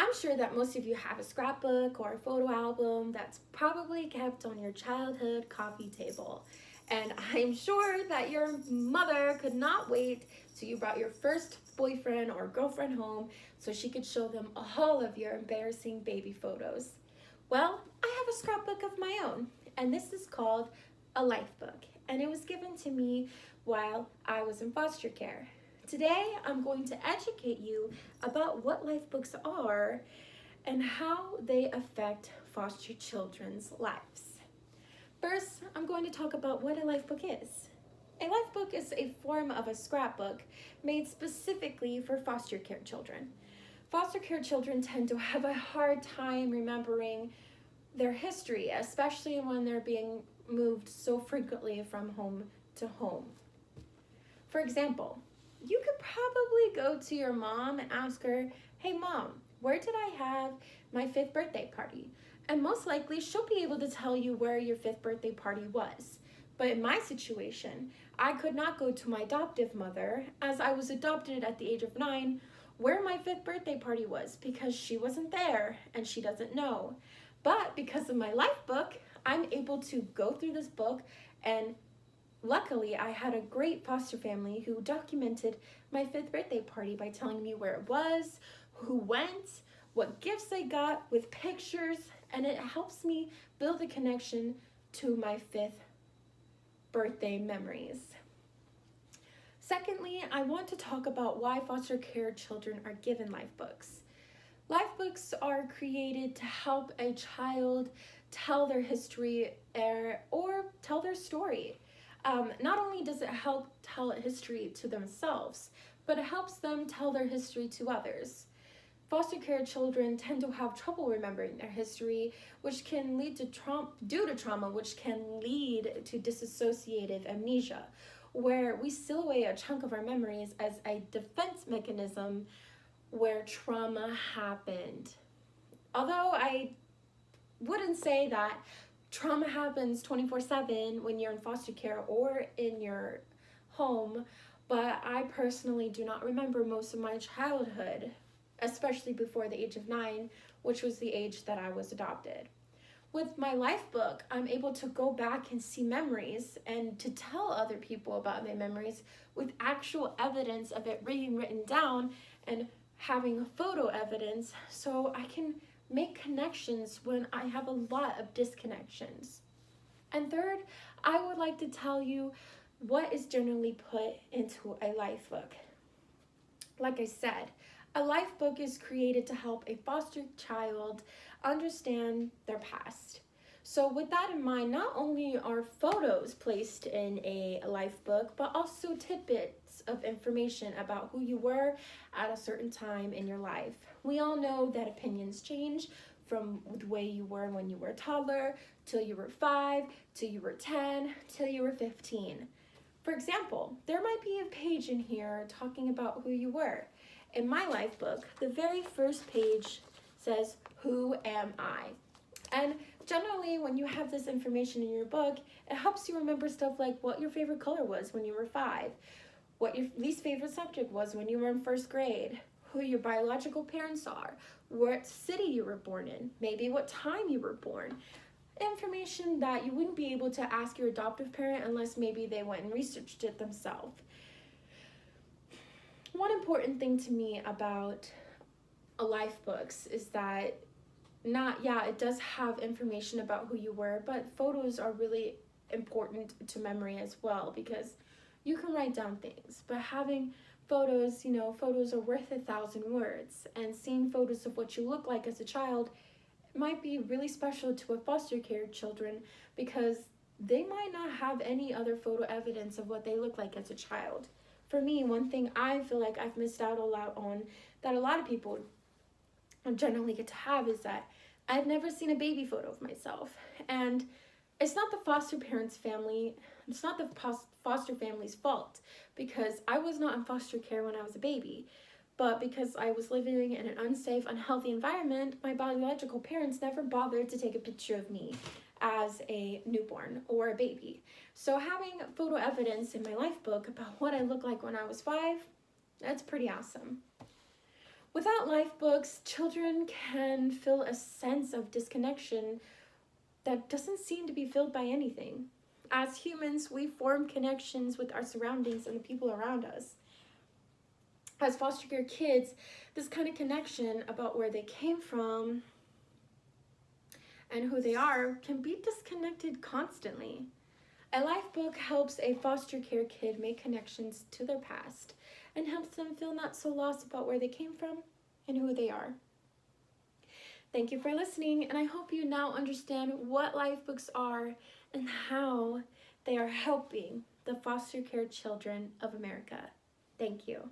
I'm sure that most of you have a scrapbook or a photo album that's probably kept on your childhood coffee table. And I'm sure that your mother could not wait till you brought your first boyfriend or girlfriend home so she could show them all of your embarrassing baby photos. Well, I have a scrapbook of my own, and this is called a life book, and it was given to me while I was in foster care. Today, I'm going to educate you about what life books are and how they affect foster children's lives. First, I'm going to talk about what a life book is. A life book is a form of a scrapbook made specifically for foster care children. Foster care children tend to have a hard time remembering their history, especially when they're being moved so frequently from home to home. For example, you could probably go to your mom and ask her, "Hey mom, where did I have my 5th birthday party?" And most likely she'll be able to tell you where your 5th birthday party was. But in my situation, I could not go to my adoptive mother, as I was adopted at the age of 9, where my 5th birthday party was because she wasn't there and she doesn't know. But because of my life book, I'm able to go through this book, and luckily I had a great foster family who documented my 5th birthday party by telling me where it was, who went, what gifts they got with pictures, and it helps me build a connection to my 5th birthday memories. Secondly, I want to talk about why foster care children are given life books. Life books are created to help a child tell their history or tell their story. Not only does it help tell history to themselves, but it helps them tell their history to others. Foster care children tend to have trouble remembering their history, which can lead to trauma, which can lead to dissociative amnesia, where we seal away a chunk of our memories as a defense mechanism where trauma happened. Although I wouldn't say that trauma happens 24/7 when you're in foster care or in your home, but I personally do not remember most of my childhood, especially before the age of 9, which was the age that I was adopted. With my life book, I'm able to go back and see memories and to tell other people about my memories with actual evidence of it being written down and having photo evidence, so I can make connections when I have a lot of disconnections. And third, I would like to tell you what is generally put into a life book. Like I said, a life book is created to help a foster child understand their past. So with that in mind, not only are photos placed in a life book, but also tidbits of information about who you were at a certain time in your life. We all know that opinions change from the way you were when you were a toddler, till you were 5, till you were 10, till you were 15. For example, there might be a page in here talking about who you were. In my life book, the very first page says, "Who am I?" And generally, when you have this information in your book, it helps you remember stuff like what your favorite color was when you were 5, what your least favorite subject was when you were in 1st grade, who your biological parents are, what city you were born in, maybe what time you were born. Information that you wouldn't be able to ask your adoptive parent unless maybe they went and researched it themselves. One important thing to me about life books is that it does have information about who you were, but photos are really important to memory as well, because you can write down things, but having photos, photos are worth 1,000 words, and seeing photos of what you look like as a child might be really special to a foster care children, because they might not have any other photo evidence of what they look like as a child. For me, one thing I feel like I've missed out a lot on that a lot of people generally get to have is that I've never seen a baby photo of myself. And it's not the foster family's fault, because I was not in foster care when I was a baby. But because I was living in an unsafe, unhealthy environment, my biological parents never bothered to take a picture of me as a newborn or a baby. So having photo evidence in my life book about what I looked like when I was 5, that's pretty awesome. Without life books, children can feel a sense of disconnection that doesn't seem to be filled by anything. As humans, we form connections with our surroundings and the people around us. As foster care kids, this kind of connection about where they came from and who they are can be disconnected constantly. A life book helps a foster care kid make connections to their past and helps them feel not so lost about where they came from and who they are. Thank you for listening, and I hope you now understand what life books are and how they are helping the foster care children of America. Thank you.